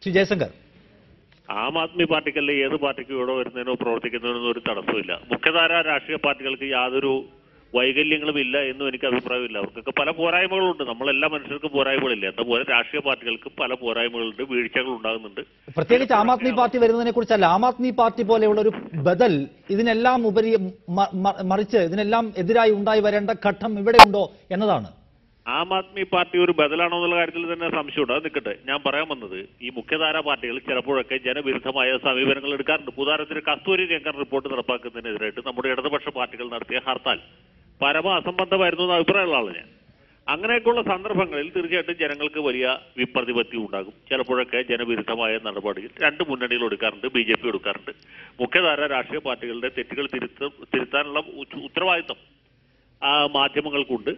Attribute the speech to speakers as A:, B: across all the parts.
A: ശ്രീ ജയശങ്കർ,
B: ആം ആദ്മി പാർട്ടിക്കല്ലേ ഏത് പാർട്ടിക്കും ഇവിടെ വരുന്നതിനോ പ്രവർത്തിക്കുന്നതിനോ ഒരു തടസ്സമില്ല. മുഖ്യധാര രാഷ്ട്രീയ പാർട്ടികൾക്ക് യാതൊരു വൈകല്യങ്ങളും ഇല്ല എന്നും എനിക്ക് അഭിപ്രായമില്ല. അവർക്കൊക്കെ പല പോരായ്മകളുണ്ട്. നമ്മളെല്ലാ മനുഷ്യർക്കും പോരായ്മകളില്ല. അതുപോലെ രാഷ്ട്രീയ പാർട്ടികൾക്ക് പല പോരായ്മകളുണ്ട്, വീഴ്ചകൾ ഉണ്ടാകുന്നുണ്ട്.
A: പ്രത്യേകിച്ച് ആം ആദ്മി പാർട്ടി വരുന്നതിനെ കുറിച്ചല്ല, ആം ആദ്മി പാർട്ടി പോലെയുള്ള ഒരു ബദൽ ഇതിനെല്ലാം ഉപരി മറിച്ച് ഇതിനെല്ലാം എതിരായി ഉണ്ടായി വരേണ്ട ഘട്ടം ഇവിടെ ഉണ്ടോ എന്നതാണ്.
B: ആം ആദ്മി പാർട്ടി ഒരു ബദലാണോ എന്നുള്ള കാര്യത്തിൽ തന്നെ സംശയമുണ്ട്. അത് നിൽക്കട്ടെ, ഞാൻ പറയാൻ വന്നത് ഈ മുഖ്യധാരാ പാർട്ടികൾ ചിലപ്പോഴൊക്കെ ജനവിരുദ്ധമായ സമീപനങ്ങൾ എടുക്കാറുണ്ട്. ഉദാഹരണത്തിന് കസ്തൂരി രംഗൻ റിപ്പോർട്ട് നടപ്പാക്കുന്നതിനെതിരായിട്ട് നമ്മുടെ ഇടതുപക്ഷ പാർട്ടികൾ നടത്തിയ ഹർത്താൽ പരമ അസംബന്ധമായിരുന്നു എന്ന അഭിപ്രായമുള്ള ആളാണ് ഞാൻ. അങ്ങനെയൊക്കെയുള്ള സന്ദർഭങ്ങളിൽ തീർച്ചയായിട്ടും ജനങ്ങൾക്ക് വലിയ വിപ്രതിപത്തി ഉണ്ടാകും. ചിലപ്പോഴൊക്കെ ജനവിരുദ്ധമായ നടപടികൾ രണ്ട് മുന്നണികൾ എടുക്കാറുണ്ട്, BJP എടുക്കാറുണ്ട്. മുഖ്യധാര രാഷ്ട്രീയ പാർട്ടികളുടെ തെറ്റുകൾ തിരുത്താനുള്ള ഉത്തരവാദിത്വം മാധ്യമങ്ങൾക്കുണ്ട്,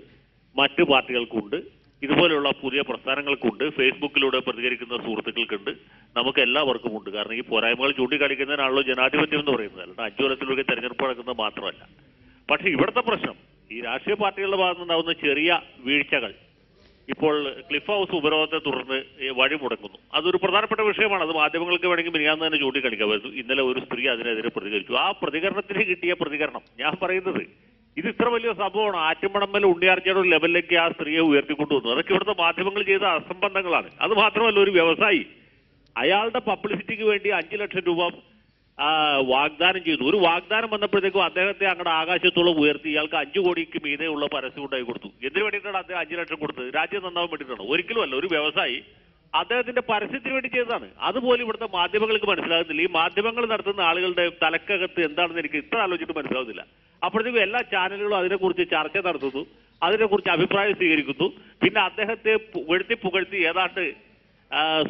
B: മറ്റ് പാർട്ടികൾക്കുണ്ട്, ഇതുപോലെയുള്ള പുതിയ പ്രസ്ഥാനങ്ങൾക്കുണ്ട്, ഫേസ്ബുക്കിലൂടെ പ്രതികരിക്കുന്ന സുഹൃത്തുക്കൾക്കുണ്ട്, നമുക്ക് എല്ലാവർക്കും ഉണ്ട്. കാരണം ഈ പോരായ്മകൾ ചൂണ്ടിക്കാണിക്കുന്നതിനാണല്ലോ ജനാധിപത്യം എന്ന് പറയുന്നത്. അല്ലാണ്ട് 5 കൊല്ലത്തിലൂടെ തെരഞ്ഞെടുപ്പ് നടക്കുന്നത് മാത്രമല്ല. പക്ഷെ ഇവിടുത്തെ പ്രശ്നം ഈ രാഷ്ട്രീയ പാർട്ടികളുടെ ഭാഗത്തുനിന്നുണ്ടാവുന്ന ചെറിയ വീഴ്ചകൾ ഇപ്പോൾ ക്ലിഫ് ഹൗസ് ഉപരോധത്തെ തുടർന്ന് വഴിമുടങ്ങുന്നു. അതൊരു പ്രധാനപ്പെട്ട വിഷയമാണ്. അത് മാധ്യമങ്ങൾക്ക് വേണമെങ്കിൽ മിനിയാന്ന് തന്നെ ചൂണ്ടിക്കാണിക്കാമായിരുന്നു. ഇന്നലെ ഒരു സ്ത്രീ അതിനെതിരെ പ്രതികരിച്ചു. ആ പ്രതികരണത്തിന് കിട്ടിയ പ്രതികരണം ഞാൻ പറയുന്നത് ഇത് ഇത്ര വലിയ സംഭവമാണ്. ആറ്റുമണമ്മൽ ഉണ്ണിയാർച്ചയുടെ ഒരു ലെവലിലേക്ക് ആ സ്ത്രീയെ ഉയർത്തിക്കൊണ്ടുവന്നു. അതൊക്കെ ഇവിടുത്തെ മാധ്യമങ്ങൾ ചെയ്ത അസംബന്ധങ്ങളാണ്. അത് മാത്രമല്ല, ഒരു വ്യവസായി അയാളുടെ പബ്ലിസിറ്റിക്ക് വേണ്ടി 5 ലക്ഷം രൂപ വാഗ്ദാനം ചെയ്തു. ഒരു വാഗ്ദാനം വന്നപ്പോഴത്തേക്കും അദ്ദേഹത്തെ അങ്ങോട്ട് ആകാശത്തോളം ഉയർത്തി ഇയാൾക്ക് 5 കോടിക്ക് മീതെ ഉള്ള പരസ്യം ഉണ്ടായി കൊടുത്തു. എന്തിനു വേണ്ടിയിട്ടാണ് അദ്ദേഹം 5 ലക്ഷം കൊടുത്തത്? രാജ്യം നന്നാവാൻ വേണ്ടിയിട്ടാണ്? ഒരിക്കലും അല്ല. ഒരു വ്യവസായി അദ്ദേഹത്തിന്റെ പരസ്യത്തിന് വേണ്ടി ചെയ്തതാണ്. അതുപോലെ ഇവിടുത്തെ മാധ്യമങ്ങൾക്ക് മനസ്സിലാകുന്നില്ല. ഈ മാധ്യമങ്ങൾ നടത്തുന്ന ആളുകളുടെ തലക്കകത്ത് എന്താണെന്ന് എനിക്ക് ഇത്ര ആലോചിച്ചിട്ട് മനസ്സിലാവുന്നില്ല. അപ്പോഴത്തേക്കും എല്ലാ ചാനലുകളും അതിനെക്കുറിച്ച് ചർച്ച നടത്തുന്നു, അതിനെക്കുറിച്ച് അഭിപ്രായം സ്വീകരിക്കുന്നു. പിന്നെ അദ്ദേഹത്തെ പുകഴ്ത്തി ഏതാണ്ട്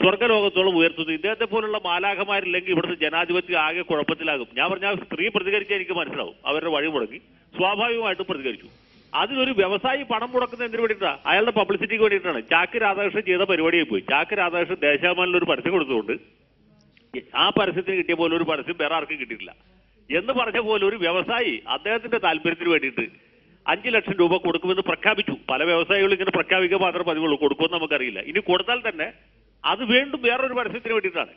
B: സ്വർഗലോകത്തോളം ഉയർത്തുന്നു. ഇദ്ദേഹത്തെ പോലുള്ള മാലാഖമാരില്ലെങ്കിൽ ഇവിടുത്തെ ജനാധിപത്യം ആകെ കുഴപ്പത്തിലാകും. ഞാൻ പറഞ്ഞ സ്ത്രീ പ്രതികരിച്ചാൽ എനിക്ക് മനസ്സിലാവും. അവരുടെ വഴി മുടങ്ങി സ്വാഭാവികമായിട്ടും പ്രതികരിച്ചു. അതിലൊരു വ്യവസായി പണം മുടക്കുന്നത് എന്തിനു വേണ്ടിയിട്ടാണ്? അയാളുടെ പബ്ലിസിറ്റിക്ക് വേണ്ടിയിട്ടാണ്. ചാക്ക് രാധാകൃഷ്ണൻ ചെയ്ത പരിപാടിയായി പോയി. ചാക്ക് രാധാകൃഷ്ണൻ ദേശാഭിമാനിൽ ഒരു പരസ്യം കൊടുത്തുകൊണ്ട് ആ പരസ്യത്തിന് കിട്ടിയ പോലെ ഒരു പരസ്യം വേറെ ആർക്കും കിട്ടിയിട്ടില്ല എന്ന് പറഞ്ഞ പോലെ ഒരു വ്യവസായി അദ്ദേഹത്തിന്റെ താല്പര്യത്തിന് വേണ്ടിയിട്ട് 5 ലക്ഷം രൂപ കൊടുക്കുമെന്ന് പ്രഖ്യാപിച്ചു. പല വ്യവസായികളും ഇങ്ങനെ പ്രഖ്യാപിക്കുക മാത്രമേ പതിവുള്ളൂ. കൊടുക്കുമെന്ന് നമുക്കറിയില്ല. ഇനി കൊടുത്താൽ തന്നെ അത് വീണ്ടും വേറൊരു പരസ്യത്തിന് വേണ്ടിയിട്ടാണ്.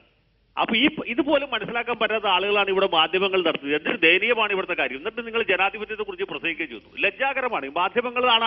B: അപ്പൊ ഇതുപോലും മനസ്സിലാക്കാൻ പറ്റാത്ത ആളുകളാണ് ഇവിടെ മാധ്യമങ്ങൾ നടത്തുന്നത്. എന്തൊരു ദയനീയമാണ് ഇവിടുത്തെ കാര്യം. എന്നിട്ട് നിങ്ങൾ ജനാധിപത്യത്തെ കുറിച്ച് പ്രസംഗിക്കുകയും ചെയ്യുന്നു. ലജ്ജാകരമാണ്. മാധ്യമങ്ങളാണ്